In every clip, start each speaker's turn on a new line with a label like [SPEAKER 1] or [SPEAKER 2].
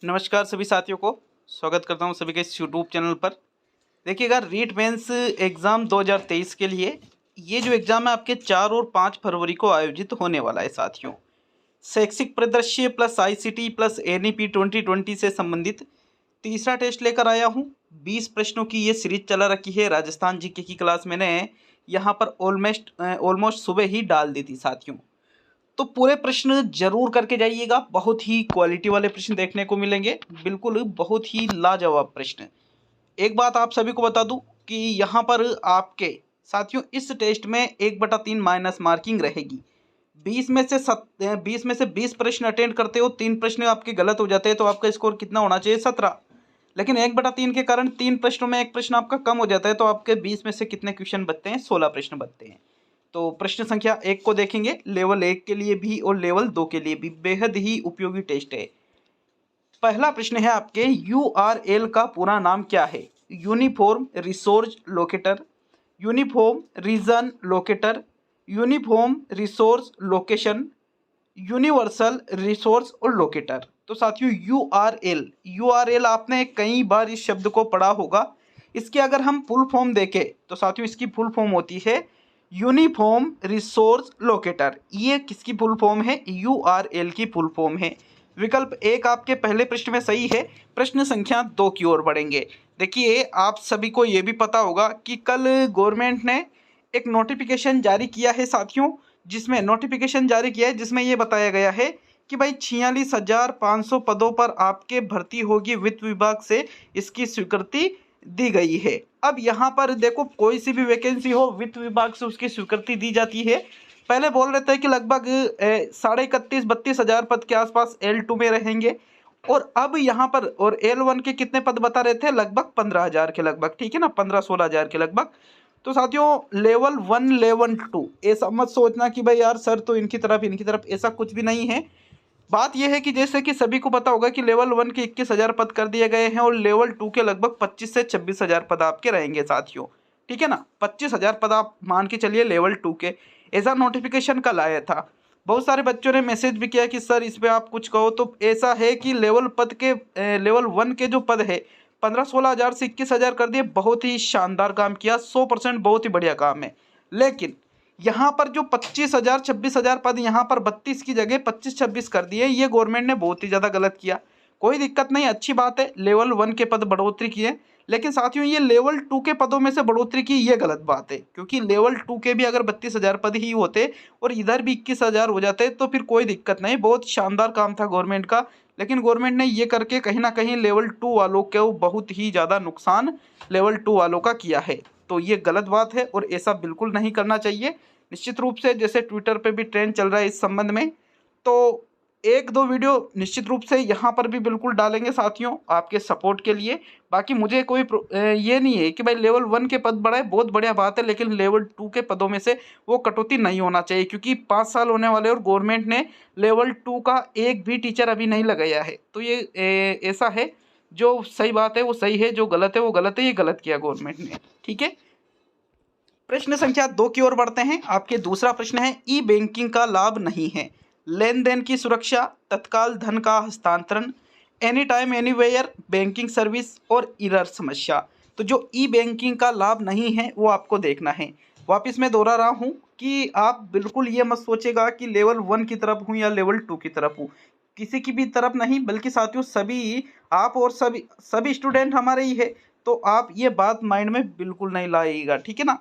[SPEAKER 1] नमस्कार सभी साथियों को स्वागत करता हूं सभी के इस यूट्यूब चैनल पर। देखिएगा, रीट मेंस एग्ज़ाम 2023 के लिए ये जो एग्ज़ाम है आपके 4 और 5 फरवरी को आयोजित होने वाला है साथियों। शैक्षिक परिदृश्य प्लस आईसीटी प्लस एनईपी 2020 से संबंधित तीसरा टेस्ट लेकर आया हूं। 20 प्रश्नों की ये सीरीज चला रखी है। राजस्थान जीके की क्लास मैंने यहाँ पर ऑलमोस्ट सुबह ही डाल दी थी साथियों, तो पूरे प्रश्न जरूर करके जाइएगा। बहुत ही क्वालिटी वाले प्रश्न देखने को मिलेंगे, बिल्कुल बहुत ही लाजवाब प्रश्न। एक बात आप सभी को बता दूं कि यहाँ पर आपके साथियों इस टेस्ट में 1/3 माइनस मार्किंग रहेगी। 20 में से 20 प्रश्न अटेंड करते हो, 3 प्रश्न आपके गलत हो जाते हैं तो आपका स्कोर कितना होना चाहिए? 17। लेकिन 1/3 के कारण 3 प्रश्नों में 1 प्रश्न आपका कम हो जाता है तो आपके 20 में से कितने क्वेश्चन बचते हैं? 16 प्रश्न बचते हैं। तो प्रश्न संख्या 1 को देखेंगे। लेवल 1 के लिए भी और लेवल 2 के लिए भी बेहद ही उपयोगी टेस्ट है। पहला प्रश्न है आपके, यूआरएल का पूरा नाम क्या है? Uniform resource locator, uniform region locator, uniform resource location, universal resource और लोकेटर। तो साथियों यूआरएल आपने कई बार इस शब्द को पढ़ा होगा। इसकी अगर हम फुल फॉर्म देखें तो साथियों इसकी फुल फॉर्म होती है यूनिफॉर्म रिसोर्स लोकेटर। ये किसकी फुल फॉर्म है? यूआरएल की फुल फॉर्म है। विकल्प 1 आपके पहले प्रश्न में सही है। प्रश्न संख्या 2 की ओर बढ़ेंगे। देखिए, आप सभी को ये भी पता होगा कि कल गवर्नमेंट ने एक नोटिफिकेशन जारी किया है साथियों, जिसमें ये बताया गया है कि भाई 46,500 पदों पर आपके भर्ती होगी। वित्त विभाग से इसकी स्वीकृति दी गई है। अब यहाँ पर देखो, कोई सी भी वैकेंसी हो, वित्त विभाग से उसकी स्वीकृति दी जाती है। पहले बोल रहे थे कि लगभग 31,32 हजार पद के आसपास L2 में रहेंगे, और अब यहाँ पर और L1 के कितने पद बता रहे थे? लगभग 15,000 के लगभग, ठीक है ना, 15-16 हजार के लगभग। तो साथियों लेवल 1 लेवल 2 ऐसा मत सोचना कि भाई यार सर तो इनकी तरफ, ऐसा कुछ भी नहीं है। बात यह है कि जैसे कि सभी को पता होगा कि लेवल 1 के 21,000 पद कर दिए गए हैं और लेवल 2 के लगभग 25 से 26,000 पद आपके रहेंगे साथियों, ठीक है ना। 25,000 पद आप मान के चलिए लेवल 2 के। ऐसा नोटिफिकेशन कल आया था। बहुत सारे बच्चों ने मैसेज भी किया कि सर इस पर आप कुछ कहो। तो ऐसा है कि लेवल 1 के जो पद है 15-16 हजार से 21,000 कर दिए। बहुत ही शानदार काम किया, 100% बहुत ही बढ़िया काम है। लेकिन यहाँ पर जो 25,000 26,000 पद यहाँ पर 32 की जगह 25-26 कर दिए, ये गवर्नमेंट ने बहुत ही ज़्यादा गलत किया। कोई दिक्कत नहीं, अच्छी बात है, लेवल 1 के पद बढ़ोतरी किए। लेकिन साथियों ये लेवल 2 के पदों में से बढ़ोतरी की, ये गलत बात है। क्योंकि लेवल 2 के भी अगर 32,000 पद ही होते और इधर भी 21,000 हो जाते तो फिर कोई दिक्कत नहीं। बहुत शानदार काम था गवर्नमेंट का। लेकिन गवर्नमेंट ने ये करके कहीं ना कहीं लेवल 2 वालों को बहुत ही ज़्यादा नुकसान लेवल 2 वालों का किया है। तो ये गलत बात है और ऐसा बिल्कुल नहीं करना चाहिए। निश्चित रूप से जैसे ट्विटर पे भी ट्रेंड चल रहा है इस संबंध में, तो 1-2 वीडियो निश्चित रूप से यहाँ पर भी बिल्कुल डालेंगे साथियों आपके सपोर्ट के लिए। बाकी मुझे कोई ये नहीं है कि भाई लेवल 1 के पद बढ़ाए, बहुत बढ़िया बात है, लेकिन लेवल 2 के पदों में से वो कटौती नहीं होना चाहिए। क्योंकि 5 साल होने वाले और गवर्नमेंट ने लेवल 2 का एक भी टीचर अभी नहीं लगाया है। तो ये ऐसा है, जो सही बात है वो सही है, जो गलत है वो गलत है। ये गलत किया गवर्नमेंट ने, ठीक है। प्रश्न संख्या 2 की ओर बढ़ते हैं। आपके दूसरा प्रश्न है, ई बैंकिंग का लाभ नहीं है। लेन देन की सुरक्षा, तत्काल धन का हस्तांतरण, any time anywhere banking service और एरर समस्या। तो जो ई बैंकिंग का लाभ नहीं है वो आपको देखना है। वापस मैं दोहरा रहा हूँ कि आप बिल्कुल ये मत सोचेगा कि लेवल 1 की तरफ हूँ या लेवल 2 की तरफ हूँ, किसी की भी तरफ नहीं, बल्कि साथियों सभी आप और सभी स्टूडेंट हमारे ही है। तो आप ये बात माइंड में बिल्कुल नहीं लाइएगा, ठीक है ना।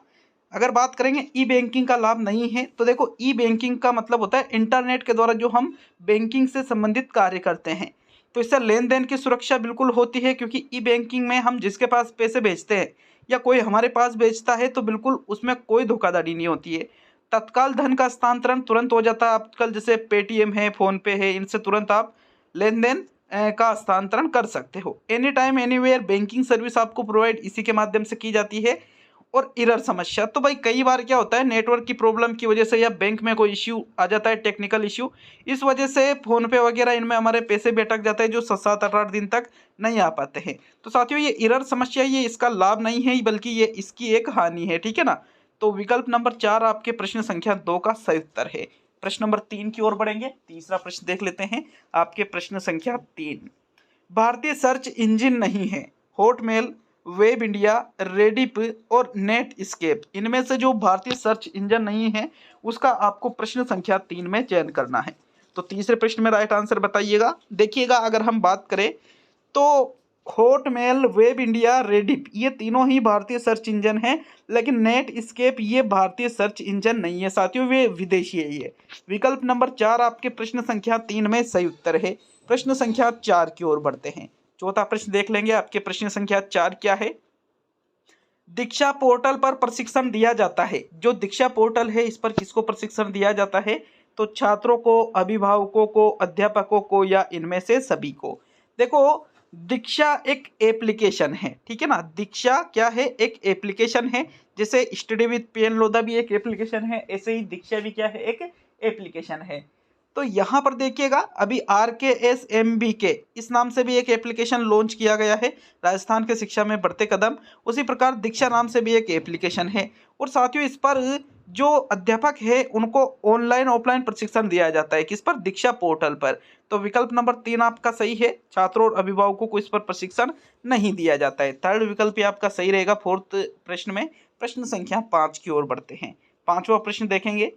[SPEAKER 1] अगर बात करेंगे ई बैंकिंग का लाभ नहीं है, तो देखो ई बैंकिंग का मतलब होता है इंटरनेट के द्वारा जो हम बैंकिंग से संबंधित कार्य करते हैं। तो इससे लेन देन की सुरक्षा बिल्कुल होती है, क्योंकि ई बैंकिंग में हम जिसके पास पैसे भेजते हैं या कोई हमारे पास भेजता है तो बिल्कुल उसमें कोई धोखाधड़ी नहीं होती है। तत्काल धन का हस्तांतरण तुरंत हो जाता है। आजकल जैसे पेटीएम है, फोन पे है, इनसे तुरंत आप लेन देन का हस्तांतरण कर सकते हो। Any time anywhere banking service आपको प्रोवाइड इसी के माध्यम से की जाती है। और एरर समस्या, तो भाई कई बार क्या होता है नेटवर्क की प्रॉब्लम की वजह से या बैंक में कोई इश्यू आ जाता है, टेक्निकल इश्यू, इस वजह से फोन पे वगैरह इनमें हमारे पैसे भी अटक जाते हैं जो 7-8 दिन तक नहीं आ पाते हैं। तो साथियों ये एरर समस्या, ये इसका लाभ नहीं है बल्कि ये इसकी एक हानि है, ठीक है ना। तो विकल्प नंबर 4 आपके प्रश्न संख्या 2 का सही उत्तर है। प्रश्न नंबर 3 की ओर बढ़ेंगे। तीसरा प्रश्न देख लेते हैं। आपके प्रश्न संख्या 3, भारतीय सर्च इंजन नहीं है। हॉटमेल, वेब इंडिया, रेडिप और नेट स्केप, इनमें से जो भारतीय सर्च इंजन नहीं है उसका आपको प्रश्न संख्या 3 में चयन करना है। तो तीसरे प्रश्न में राइट आंसर बताइएगा। देखिएगा, अगर हम बात करें तो हॉटमेल, वेब इंडिया, रेडिप ये तीनों ही भारतीय सर्च इंजन हैं, लेकिन नेट स्केप ये भारतीय सर्च इंजन नहीं है साथियों, वे विदेशी है ये। विकल्प नंबर 4 आपके प्रश्न संख्या 3 में सही उत्तर है। प्रश्न संख्या 4 की ओर बढ़ते हैं। चौथा प्रश्न देख लेंगे, आपके प्रश्न संख्या 4 क्या है। दीक्षा पोर्टल पर प्रशिक्षण दिया जाता है। जो दीक्षा पोर्टल है इस पर किसको प्रशिक्षण दिया जाता है? तो छात्रों को, अभिभावकों को, अध्यापकों को या इनमें से सभी को। देखो, दीक्षा एक एप्लीकेशन है, ठीक है ना। दीक्षा क्या है? एक एप्लीकेशन है। जैसे स्टडी विद पीएन लोधा भी एक एप्लीकेशन है, ऐसे ही दीक्षा भी क्या है? एक एप्लीकेशन है। तो यहाँ पर देखिएगा, अभी RKSMBK इस नाम से भी एक एप्लीकेशन लॉन्च किया गया है, राजस्थान के शिक्षा में बढ़ते कदम। उसी प्रकार दीक्षा नाम से भी एक एप्लीकेशन है, और साथियों इस पर जो अध्यापक है उनको ऑनलाइन ऑफलाइन प्रशिक्षण दिया जाता है। किस पर? दीक्षा पोर्टल पर। तो विकल्प नंबर 3 आपका सही है। छात्रों और अभिभावकों को इस पर प्रशिक्षण नहीं दिया जाता है। थर्ड विकल्प ही आपका सही रहेगा फोर्थ प्रश्न में। प्रश्न संख्या 5 की ओर बढ़ते हैं। पांचवा प्रश्न देखेंगे।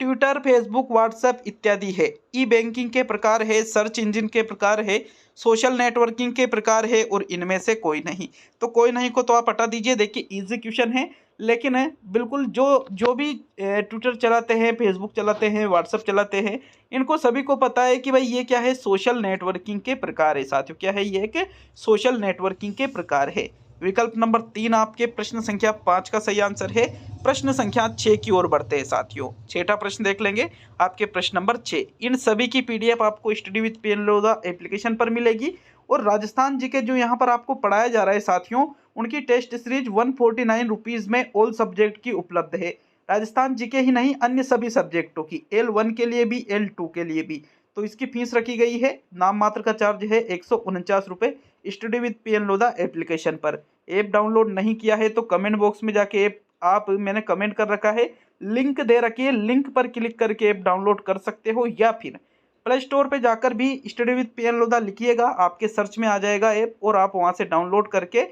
[SPEAKER 1] ट्विटर, फेसबुक, व्हाट्सएप इत्यादि है। ई बैंकिंग के प्रकार है, सर्च इंजन के प्रकार है, सोशल नेटवर्किंग के प्रकार है, और इनमें से कोई नहीं। तो कोई नहीं को तो आप हटा दीजिए। देखिए, इजी क्वेश्चन है, लेकिन बिल्कुल जो भी ट्विटर चलाते हैं, फेसबुक चलाते हैं, व्हाट्सएप चलाते हैं, इनको सभी को पता है कि भाई ये क्या है? सोशल नेटवर्किंग के प्रकार है साथियों। क्या है? ये एक सोशल नेटवर्किंग के प्रकार है। विकल्प नंबर 3 आपके प्रश्न संख्या 5 का सही आंसर है। प्रश्न संख्या 6 की ओर बढ़ते हैं साथियों। छठा प्रश्न देख लेंगे, आपके प्रश्न नंबर 6। इन सभी की PDF आपको study with PN Lodha application पर मिलेगी, और राजस्थान जीके जो यहाँ पर आपको पढ़ाया जा रहा है साथियों, उनकी टेस्ट सीरीज 149 रुपीज़ में ऑल सब्जेक्ट की उपलब्ध है। राजस्थान जीके ही नहीं, अन्य सभी सब्जेक्टों की, L1 के लिए भी, L2 के लिए भी। तो इसकी फीस रखी गई है, नाम मात्र का चार्ज है 149 रुपये study with PN Lodha application पर। ऐप डाउनलोड नहीं किया है तो कमेंट बॉक्स में जाके ऐप आप मैंने कमेंट कर रखा है, लिंक दे रखी है, लिंक पर क्लिक करके ऐप डाउनलोड कर सकते हो, या फिर प्ले स्टोर पे जाकर भी स्टडी विद पीएन लोधा लिखिएगा, आपके सर्च में आ जाएगा ऐप, और आप वहां से डाउनलोड करके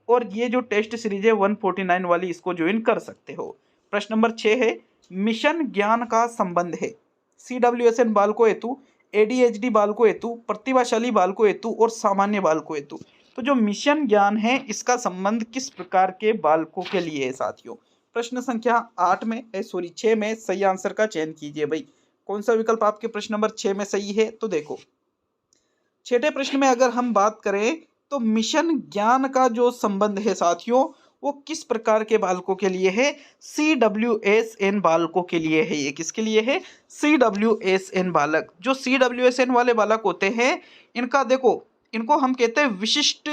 [SPEAKER 1] और ये जो टेस्ट सीरीज है 149 वाली, इसको ज्वाइन कर सकते हो। प्रश्न नंबर 6 है, मिशन ज्ञान का संबंध है CWSN बालकों हेतु, ADHD बालकों हेतु, प्रतिभाशाली बालकों हेतु और सामान्य बालकों हेतु। तो जो मिशन ज्ञान है इसका संबंध किस प्रकार के बालकों के लिए है साथियों? प्रश्न संख्या 6 में सही आंसर का चयन कीजिए भाई। कौन सा विकल्प आपके प्रश्न नंबर 6 में सही है? तो देखो, छठे प्रश्न में अगर हम बात करें तो मिशन ज्ञान का जो संबंध है साथियों, वो किस प्रकार के बालकों के लिए है? CWSN बालकों के लिए है। ये किसके लिए है? CWSN बालक। जो CWSN वाले बालक होते हैं, इनका देखो, इनको हम कहते हैं विशिष्ट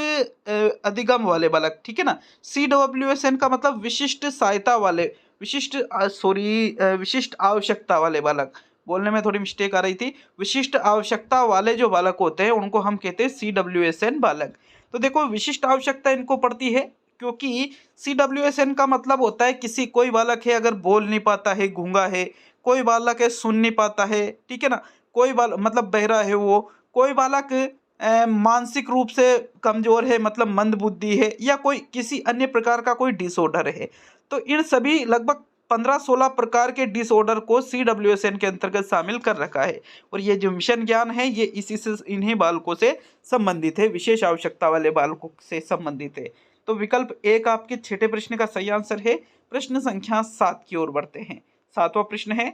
[SPEAKER 1] अधिगम वाले बालक, ठीक है ना। CWSN का मतलब विशिष्ट सहायता वाले, विशिष्ट आवश्यकता वाले बालक। बोलने में थोड़ी मिस्टेक आ रही थी। विशिष्ट आवश्यकता वाले जो बालक होते हैं उनको हम कहते हैं CWSN बालक। तो देखो, विशिष्ट आवश्यकता इनको पड़ती है, क्योंकि CWSN का मतलब होता है किसी, कोई बालक है अगर बोल नहीं पाता है, गूंगा है, कोई बालक है सुन नहीं पाता है, ठीक है ना, कोई बालक मतलब बहरा है वो, कोई बालक मानसिक रूप से कमजोर है मतलब मंद बुद्धि है, या कोई किसी अन्य प्रकार का कोई डिसऑर्डर है। तो इन सभी लगभग 15-16 प्रकार के डिसऑर्डर को CWSN के अंतर्गत शामिल कर रखा है, और ये जो मिशन ज्ञान है ये इसी से, इन्हीं बालकों से संबंधित है, विशेष आवश्यकता वाले बालकों से संबंधित है। तो विकल्प 1 आपके छठे प्रश्न का सही आंसर है। प्रश्न संख्या 7 की ओर बढ़ते हैं। सातवां प्रश्न है,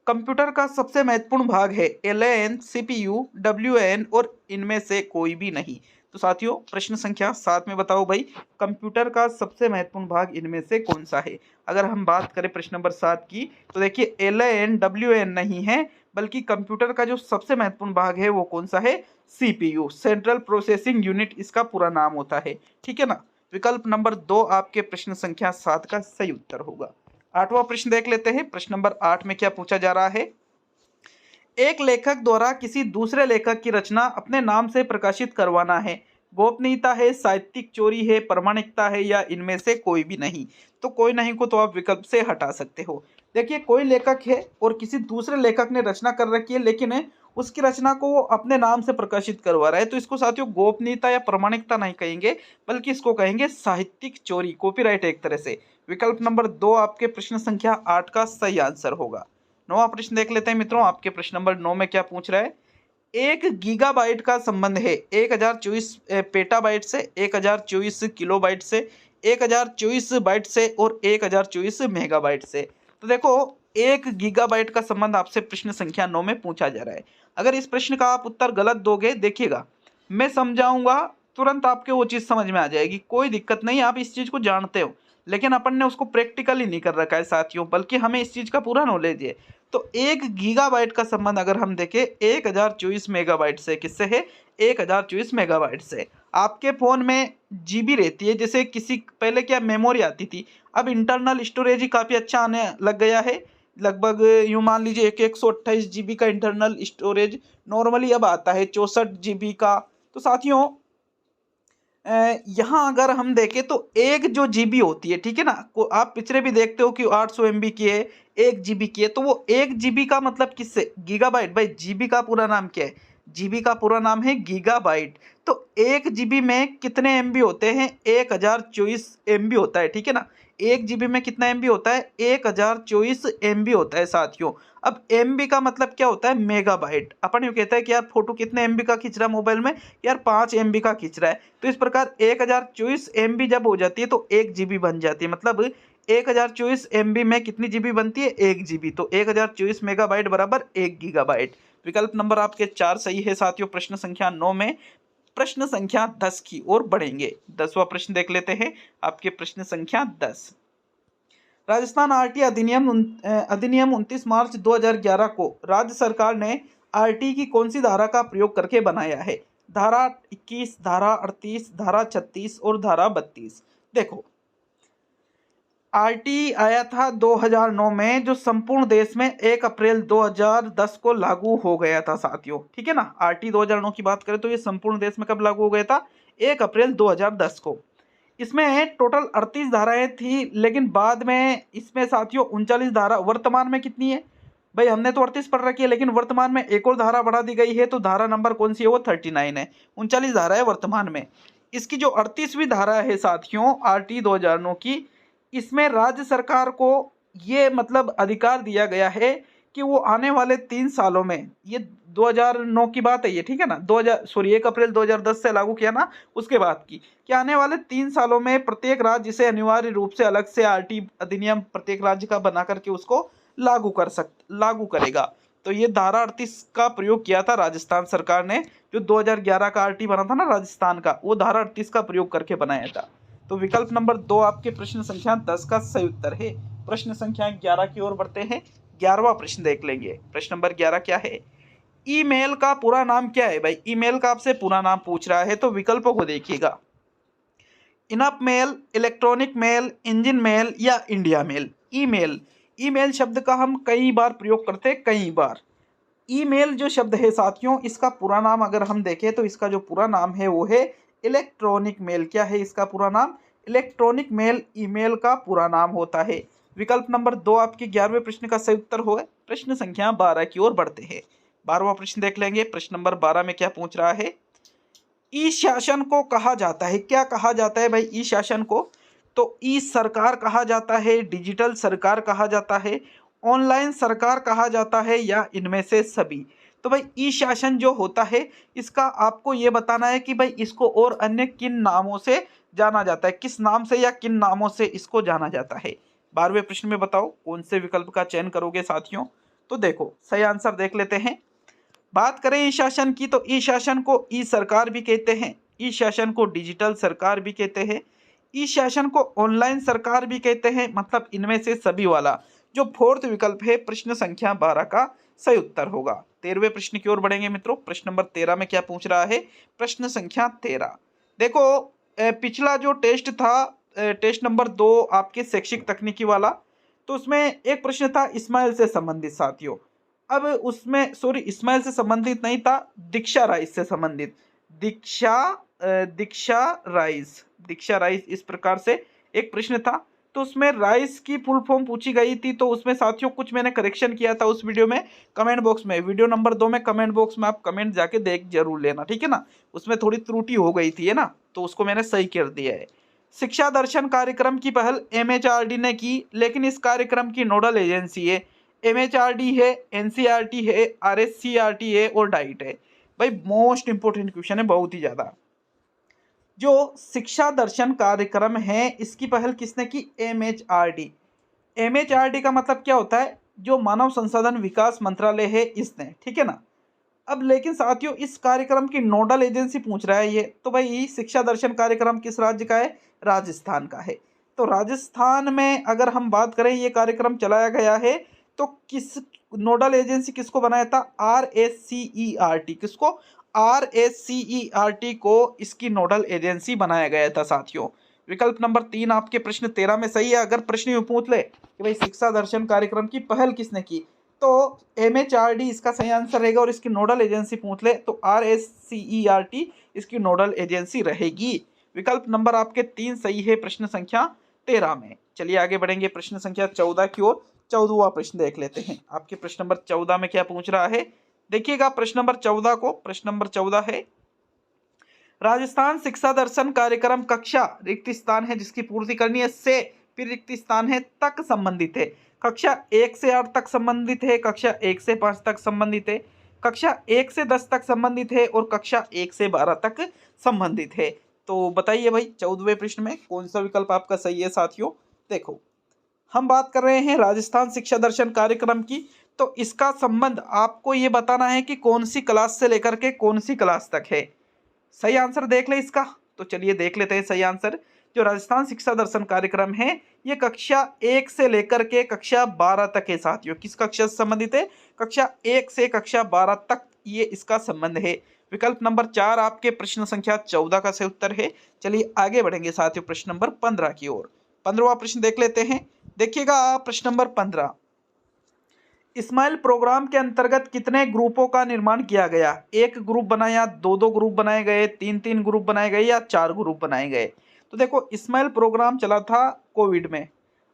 [SPEAKER 1] कंप्यूटर का सबसे महत्वपूर्ण भाग है LAN, CPU, WAN और इनमें से कोई भी नहीं। तो साथियों, प्रश्न संख्या 7 में बताओ भाई, कंप्यूटर का सबसे महत्वपूर्ण भाग इनमें से कौन सा है? अगर हम बात करें प्रश्न नंबर 7 की, तो देखिए LAN, WAN नहीं है, बल्कि कंप्यूटर का जो सबसे महत्वपूर्ण भाग है वो कौन सा है? CPU, सेंट्रल प्रोसेसिंग यूनिट इसका पूरा नाम होता है, ठीक है ना। विकल्प नंबर 2 आपके प्रश्न संख्या 7 का सही उत्तर होगा। आठवां प्रश्न देख लेते हैं। प्रश्न नंबर 8 में क्या पूछा जा रहा है? एक लेखक द्वारा किसी दूसरे लेखक की रचना अपने नाम से प्रकाशित करवाना है। गोपनीयता है, साहित्यिक चोरी है, प्रामाणिकता है, या इनमें से कोई भी नहीं। तो कोई नहीं को तो आप विकल्प से हटा सकते हो। देखिए, कोई लेखक है और किसी दूसरे लेखक ने रचना कर रखी है, लेकिन उसकी रचना को वो अपने नाम से प्रकाशित करवा रहा है, तो इसको साथियों गोपनीयता या प्रामाणिकता नहीं कहेंगे, बल्कि इसको कहेंगे साहित्यिक चोरी, कॉपीराइट एक तरह से। विकल्प नंबर 2 आपके प्रश्न संख्या 8 का सही आंसर होगा। 9वां प्रश्न देख लेते हैं मित्रों, आपके प्रश्न नंबर 9 में क्या पूछ रहा है। 1 गीगाबाइट का संबंध है 1024 पेटाबाइट से, 1024 किलोबाइट से, 1024 बाइट से और 1024 मेगाबाइट से। तो देखो 1 गीगाबाइट का संबंध आपसे प्रश्न संख्या 9 में पूछा जा रहा है। अगर इस प्रश्न का आप उत्तर गलत दोगे, देखिएगा मैं समझाऊंगा, तुरंत आपके वो चीज़ समझ में आ जाएगी, कोई दिक्कत नहीं, आप इस चीज़ को जानते हो, लेकिन अपन ने उसको प्रैक्टिकली नहीं कर रखा है साथियों, बल्कि हमें इस चीज़ का पूरा नॉलेज है। तो 1 गीगाबाइट का संबंध अगर हम देखें 1024 मेगाबाइट से, किससे है, 1024 मेगाबाइट से। आपके फ़ोन में जीबी रहती है, जैसे किसी पहले क्या मेमोरी आती थी, अब इंटरनल स्टोरेज ही काफ़ी अच्छा आने लग गया है। लगभग यूँ मान लीजिए 128 जीबी का इंटरनल स्टोरेज नॉर्मली अब आता है, 64 जीबी का। तो साथियों यहाँ अगर हम देखें तो एक जो जीबी होती है, ठीक है ना, को आप पिछले भी देखते हो कि 800 एमबी की है, 1 जीबी की है, तो वो 1 जीबी का मतलब किससे, गीगाबाइट। भाई जीबी का पूरा नाम क्या है, जीबी का पूरा नाम है गीगाबाइट। तो 1 जीबी में कितने एमबी होते हैं, 1024 एमबी होता है, ठीक है ना। 1 जीबी में कितना एमबी होता है, 1024 एमबी होता है साथियों। अब एमबी का मतलब क्या होता है, मेगाबाइट। अपन यूँ कहता है कि यार फोटो कितने एमबी का खींच रहा है मोबाइल में, यार 5 एमबी का खींच रहा है। तो इस प्रकार 1024 एमबी जब हो जाती है तो 1 जीबी बन जाती है, मतलब 1024 एमबी में कितनी जीबी बनती है, 1 जीबी। तो 1024 मेगाबाइट बराबर 1 गीगाबाइट। विकल्प नंबर आपके 4 सही है साथियों प्रश्न संख्या 9 में। प्रश्न संख्या 10 की ओर बढ़ेंगे। 10वां प्रश्न देख लेते हैं, आपके प्रश्न संख्या 10। राजस्थान आरटी अधिनियम 29 मार्च 2011 को राज्य सरकार ने आरटी की कौन सी धारा का प्रयोग करके बनाया है। धारा 21, धारा 38, धारा 36 और धारा 32। देखो आरटी आया था 2009 में, जो संपूर्ण देश में 1 अप्रैल 2010 को लागू हो गया था साथियों, ठीक है ना। आरटी 2009 की बात करें तो ये संपूर्ण देश में कब लागू हो गया था, 1 अप्रैल 2010 को। इसमें टोटल 38 धाराएं थी, लेकिन बाद में इसमें साथियों 39 धारा, वर्तमान में कितनी है भाई, हमने तो 38 पढ़ रखी है, लेकिन वर्तमान में एक और धारा बढ़ा दी गई है, तो धारा नंबर कौन सी है, वो 39 है। 39 धारा है वर्तमान में। इसकी जो 38वीं धारा है साथियों आरटी 2009 की, इसमें राज्य सरकार को ये मतलब अधिकार दिया गया है कि वो आने वाले 3 सालों में, ये 2009 की बात है ये, ठीक है ना, 1 अप्रैल 2010 से लागू किया ना, उसके बाद की, कि आने वाले 3 सालों में प्रत्येक राज्य इसे अनिवार्य रूप से अलग से आरटी अधिनियम प्रत्येक राज्य का बना करके उसको लागू करेगा। तो ये धारा 38 का प्रयोग किया था राजस्थान सरकार ने, जो 2011 का आरटी बना था ना राजस्थान का, वो धारा 38 का प्रयोग करके बनाया था। तो विकल्प नंबर 2 आपके प्रश्न संख्या 10 का सही उत्तर है। प्रश्न संख्या 11 की ओर बढ़ते हैं। 11वां प्रश्न देख लेंगे। प्रश्न नंबर 11 क्या है, ईमेल का पूरा नाम क्या है। भाई ईमेल का आपसे पूरा नाम पूछ रहा है, तो विकल्पों को देखिएगा, इनअप mail, electronic mail, engine mail या इंडिया मेल। ईमेल, ईमेल शब्द का हम कई बार प्रयोग करते हैं, कई बार। ईमेल जो शब्द है साथियों, इसका पूरा नाम अगर हम देखें तो इसका जो पूरा नाम है वो है इलेक्ट्रॉनिक मेल। क्या है इसका पूरा नाम, इलेक्ट्रॉनिक मेल ईमेल का पूरा नाम होता है। विकल्प नंबर 2 आपके 11वें प्रश्न का सही उत्तर होगा। प्रश्न संख्या 12 की ओर बढ़ते हैं। 12वां प्रश्न देख लेंगे। प्रश्न नंबर 12 में क्या पूछ रहा है, ई शासन को कहा जाता है, क्या कहा जाता है भाई ई शासन को, तो ई सरकार कहा जाता है, डिजिटल सरकार कहा जाता है, ऑनलाइन सरकार कहा जाता है, या इनमें से सभी। तो भाई ई शासन जो होता है, इसका आपको ये बताना है कि भाई इसको और अन्य किन नामों से जाना जाता है, किस नाम से या किन नामों से इसको जाना जाता है। 12वें प्रश्न में बताओ कौन से विकल्प का चयन करोगे साथियों। तो देखो सही आंसर देख लेते हैं। बात करें ई शासन की, तो ई शासन को ई सरकार भी कहते हैं, ई शासन को डिजिटल सरकार भी कहते हैं, ई शासन को ऑनलाइन सरकार भी कहते हैं, मतलब इनमें से सभी वाला जो 4th विकल्प है प्रश्न संख्या 12 का सही उत्तर होगा। 13वें प्रश्न की ओर बढ़ेंगे मित्रों। प्रश्न नंबर 13 में क्या पूछ रहा है, प्रश्न संख्या 13। देखो पिछला जो टेस्ट था, टेस्ट नंबर 2 आपके शैक्षिक तकनीकी वाला, तो उसमें एक प्रश्न था इस्माइल से संबंधित साथियों। अब उसमें सॉरी इस्माइल से संबंधित नहीं था, दीक्षा राइस से संबंधित, दीक्षा राइस इस प्रकार से एक प्रश्न था। तो उसमें राइस की फुल फॉर्म पूछी गई थी, तो उसमें साथियों कुछ मैंने करेक्शन किया था उस वीडियो में। कमेंट बॉक्स में, वीडियो नंबर 2 में कमेंट बॉक्स में आप कमेंट जाके देख जरूर लेना, ठीक है ना। उसमें थोड़ी त्रुटि हो गई थी, है ना, तो उसको मैंने सही कर दिया है। शिक्षा दर्शन कार्यक्रम की पहल MHRD ने की, लेकिन इस कार्यक्रम की नोडल एजेंसी है MHRD है, NCERT है, RSCRT है और डाइट है। भाई मोस्ट इंपोर्टेंट क्वेश्चन है, बहुत ही ज्यादा। जो शिक्षा दर्शन कार्यक्रम है इसकी पहल किसने की? MHRD। MHRD का मतलब क्या होता है? जो मानव संसाधन विकास मंत्रालय है इसने, ठीक है ना। अब लेकिन साथियों इस कार्यक्रम की नोडल एजेंसी पूछ रहा है ये, तो भाई शिक्षा दर्शन कार्यक्रम किस राज्य का है? राजस्थान का है। तो राजस्थान में अगर हम बात करें ये कार्यक्रम चलाया गया है, तो किस नोडल एजेंसी किसको बनाया था? RSCERT। किसको? RSCERT को इसकी नोडल एजेंसी बनाया गया था साथियों। विकल्प नंबर 3 आपके प्रश्न 13 में सही है। अगर प्रश्न यूं पूछ ले कि भाई शिक्षा दर्शन कार्यक्रम की पहल किसने की, तो MHRD इसका सही आंसर रहेगा, और इसकी नोडल एजेंसी पूछ ले तो RSCERT इसकी नोडल एजेंसी रहेगी। विकल्प नंबर आपके 3 सही है प्रश्न संख्या 13 में। चलिए आगे बढ़ेंगे प्रश्न संख्या 14 की ओर। 14वां प्रश्न देख लेते हैं। आपके प्रश्न नंबर 14 में क्या पूछ रहा है, देखिएगा प्रश्न नंबर 14 को। प्रश्न नंबर 14 है, राजस्थान शिक्षा दर्शन कार्यक्रम कक्षा रिक्त स्थान है जिसकी पूर्ति करनी है से, फिर रिक्त स्थान है तक संबंधित है। कक्षा 1 से 8 तक संबंधित है, कक्षा 1 से 5 तक संबंधित है, कक्षा 1 से 10 तक संबंधित है और कक्षा 1 से 12 तक संबंधित है। तो बताइए भाई 14वें प्रश्न में कौन सा विकल्प आपका सही है साथियों। देखो हम बात कर रहे हैं राजस्थान शिक्षा दर्शन कार्यक्रम की, तो इसका संबंध आपको ये बताना है कि कौन सी क्लास से लेकर के कौन सी क्लास तक है। सही आंसर देख ले इसका, तो चलिए देख लेते हैं सही आंसर। जो राजस्थान शिक्षा दर्शन कार्यक्रम है ये कक्षा 1 से लेकर के कक्षा 12 तक है साथियों। किस कक्षा से संबंधित है? कक्षा 1 से कक्षा 12 तक ये इसका संबंध है। विकल्प नंबर 4 आपके प्रश्न संख्या 14 का सही उत्तर है। चलिए आगे बढ़ेंगे साथियों प्रश्न नंबर 15 की ओर। 15वां प्रश्न देख लेते हैं। देखिएगा प्रश्न नंबर 15, स्माइल प्रोग्राम के अंतर्गत कितने ग्रुपों का निर्माण किया गया? एक ग्रुप बनाया, दो ग्रुप बनाए गए, तीन ग्रुप बनाए गए या 4 ग्रुप बनाए गए? तो देखो स्माइल प्रोग्राम चला था कोविड में।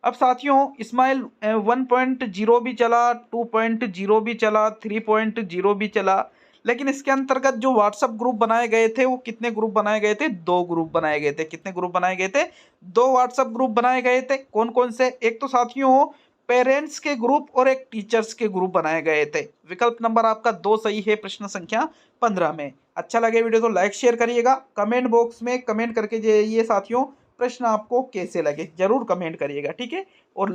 [SPEAKER 1] अब साथियों स्माइल 1.0 भी चला, 2.0 भी चला, 3.0 भी चला, लेकिन इसके अंतर्गत जो व्हाट्सएप ग्रुप बनाए गए थे वो कितने ग्रुप बनाए गए थे? 2 ग्रुप बनाए गए थे। कितने ग्रुप बनाए गए थे? 2 व्हाट्सएप ग्रुप बनाए गए थे। कौन कौन से? एक तो साथियों पेरेंट्स के ग्रुप और एक टीचर्स के ग्रुप बनाए गए थे। विकल्प नंबर आपका 2 सही है प्रश्न संख्या 15 में। अच्छा लगे वीडियो तो लाइक शेयर करिएगा, कमेंट बॉक्स में कमेंट करके जाइए साथियों प्रश्न आपको कैसे लगे जरूर कमेंट करिएगा, ठीक है। और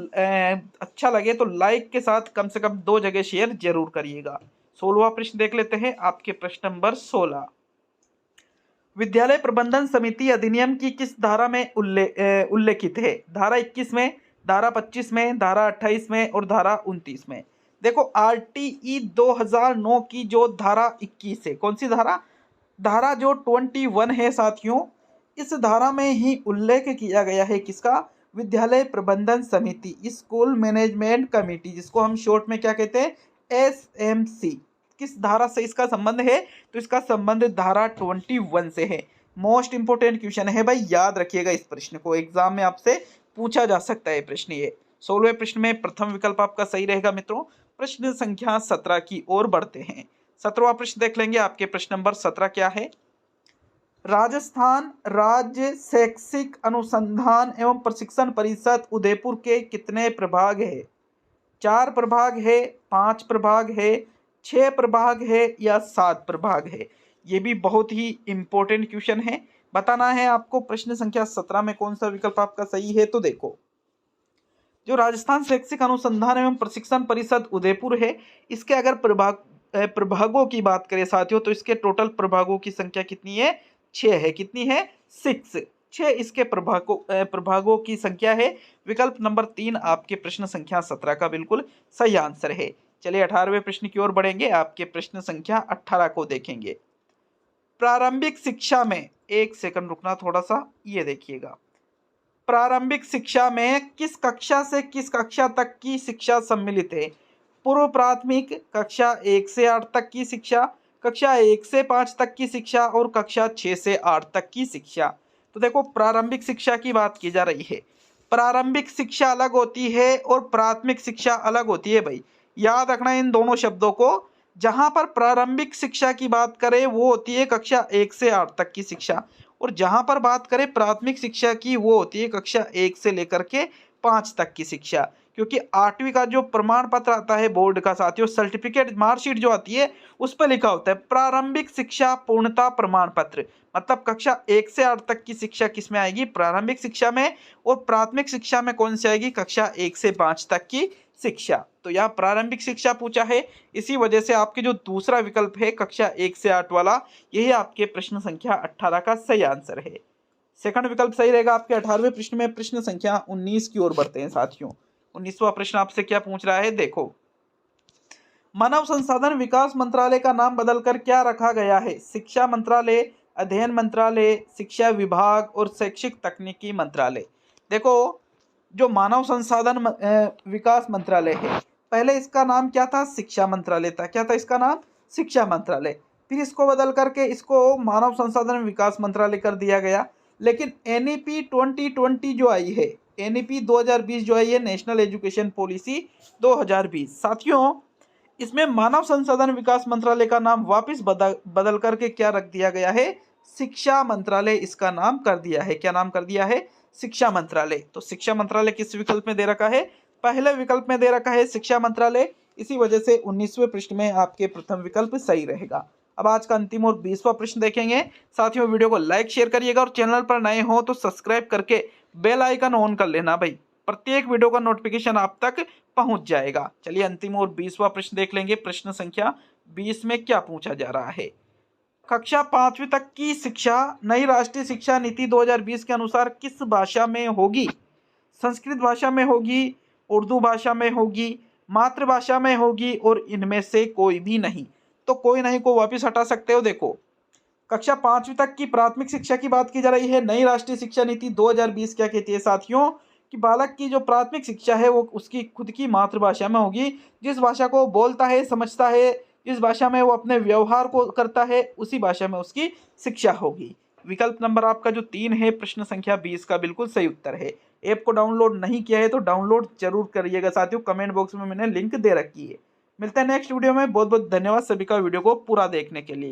[SPEAKER 1] अच्छा लगे तो लाइक के साथ कम से कम 2 जगह शेयर जरूर करिएगा। 16वां प्रश्न देख लेते हैं। आपके प्रश्न नंबर 16, विद्यालय प्रबंधन समिति अधिनियम की किस धारा में उल्लेखित है? धारा 21 में, धारा 25 में, धारा 28 में और धारा 29 में। देखो RTE 2009 की जो धारा 21 है, कौन सी धारा? धारा जो 21 है साथियों, इस धारा में ही उल्लेख किया गया है किसका? विद्यालय प्रबंधन समिति, स्कूल मैनेजमेंट कमेटी, जिसको हम शॉर्ट में क्या कहते हैं? SMC। किस धारा से इसका संबंध है? तो इसका संबंध धारा 21 से है। मोस्ट इंपोर्टेंट क्वेश्चन है भाई, याद रखिएगा इस प्रश्न को, एग्जाम में आपसे पूछा जा सकता है प्रश्न ये। 16वें प्रश्न में प्रथम विकल्प आपका सही रहेगा मित्रों। प्रश्न संख्या 17 की ओर बढ़ते हैं। 17वां प्रश्न देख लेंगे। आपके प्रश्न नंबर 17 क्या है? राजस्थान राज्य शैक्षिक अनुसंधान एवं प्रशिक्षण परिषद उदयपुर के कितने प्रभाग है? 4 प्रभाग है, 5 प्रभाग है, 6 प्रभाग है या 7 प्रभाग है? ये भी बहुत ही इंपॉर्टेंट क्वेश्चन है, बताना है आपको प्रश्न संख्या 17 में कौन सा विकल्प आपका सही है। तो देखो जो राजस्थान शैक्षिक अनुसंधान एवं प्रशिक्षण परिषद उदयपुर है, इसके अगर प्रभागों की बात करें साथियों, तो इसके टोटल प्रभागों की संख्या कितनी है? 6 है। कितनी है? 6 इसके प्रभागों की संख्या है। विकल्प नंबर 3 आपके प्रश्न संख्या 17 का बिल्कुल सही आंसर है। चलिए 18वें प्रश्न की ओर बढ़ेंगे। आपके प्रश्न संख्या 18 को देखेंगे। प्रारंभिक शिक्षा में, एक सेकंड रुकना थोड़ा सा, ये देखिएगा, प्रारंभिक शिक्षा में किस कक्षा से किस कक्षा तक की शिक्षा सम्मिलित है? पूर्व प्राथमिक, कक्षा 1 से 8 तक की शिक्षा, कक्षा 1 से 5 तक की शिक्षा और कक्षा 6 से 8 तक की शिक्षा। तो देखो प्रारंभिक शिक्षा की बात की जा रही है। प्रारंभिक शिक्षा अलग होती है और प्राथमिक शिक्षा अलग होती है भाई, याद रखना इन दोनों शब्दों को। जहां पर प्रारंभिक शिक्षा की बात करें वो होती है कक्षा 1 से 8 तक की शिक्षा, और जहां पर बात करें प्राथमिक शिक्षा की वो होती है कक्षा 1 से लेकर के 5 तक की शिक्षा। क्योंकि 8वीं का जो प्रमाण पत्र आता है बोर्ड का साथियों, सर्टिफिकेट मार्कशीट जो आती है उस पर लिखा होता है प्रारंभिक शिक्षा पूर्णता प्रमाण पत्र। मतलब कक्षा 1 से 8 तक की शिक्षा किसमें आएगी, प्रारंभिक शिक्षा में, और प्राथमिक शिक्षा में कौन सी आएगी, कक्षा 1 से 5 तक की शिक्षा। तो यहाँ प्रारंभिक शिक्षा पूछा है, इसी वजह से आपके जो दूसरा विकल्प है कक्षा 1 से 8 वाला, यही आपके प्रश्न संख्या 18 का सही आंसर है। सेकंड विकल्प सही रहेगा आपके 18वें प्रश्न में। प्रश्न संख्या 19 की ओर बढ़ते हैं साथियों। 19वां प्रश्न आपसे क्या पूछ रहा है, देखो। मानव संसाधन विकास मंत्रालय का नाम बदलकर क्या रखा गया है, शिक्षा मंत्रालय, अध्ययन मंत्रालय, शिक्षा विभाग और शैक्षिक तकनीकी मंत्रालय। देखो, जो मानव संसाधन विकास मंत्रालय है, पहले इसका नाम क्या था, शिक्षा मंत्रालय था। क्या था इसका नाम, शिक्षा मंत्रालय। फिर इसको बदल करके इसको मानव संसाधन विकास मंत्रालय कर दिया गया। लेकिन एनईपी 2020 जो आई है, एनईपी 2020 जो आई है, नेशनल एजुकेशन पॉलिसी 2020 साथियों, इसमें मानव संसाधन विकास मंत्रालय का नाम वापस बदल करके क्या रख दिया गया है, शिक्षा मंत्रालय इसका नाम कर दिया है। क्या नाम कर दिया है, शिक्षा मंत्रालय। तो शिक्षा मंत्रालय किस विकल्प में दे रखा है, पहले विकल्प में दे रखा है शिक्षा मंत्रालय। इसी वजह से 19वें प्रश्न में आपके प्रथम विकल्प सही रहेगा। अब आज का अंतिम और 20वां प्रश्न देखेंगे साथियों। वीडियो को लाइक शेयर करिएगा और चैनल पर नए हो तो सब्सक्राइब करके बेल आइकन ऑन कर लेना भाई, प्रत्येक वीडियो का नोटिफिकेशन आप तक पहुंच जाएगा। चलिए अंतिम और 20वां प्रश्न देख लेंगे। प्रश्न संख्या 20 में क्या पूछा जा रहा है, कक्षा 5वीं तक की शिक्षा नई राष्ट्रीय शिक्षा नीति 2020 के अनुसार किस भाषा में होगी, संस्कृत भाषा में होगी, उर्दू भाषा में होगी, मातृभाषा में होगी, और इनमें से कोई भी नहीं। तो कोई नहीं को वापस हटा सकते हो। देखो, कक्षा 5वीं तक की प्राथमिक शिक्षा की बात की जा रही है। नई राष्ट्रीय शिक्षा नीति 2020 क्या कहती है साथियों, कि बालक की जो प्राथमिक शिक्षा है वो उसकी खुद की मातृभाषा में होगी। जिस भाषा को बोलता है, समझता है, जिस भाषा में वो अपने व्यवहार को करता है, उसी भाषा में उसकी शिक्षा होगी। विकल्प नंबर आपका जो 3 है प्रश्न संख्या 20 का बिल्कुल सही उत्तर है। ऐप को डाउनलोड नहीं किया है तो डाउनलोड जरूर करिएगा साथियों, कमेंट बॉक्स में मैंने लिंक दे रखी है। मिलते हैं नेक्स्ट वीडियो में। बहुत बहुत धन्यवाद सभी का वीडियो को पूरा देखने के लिए।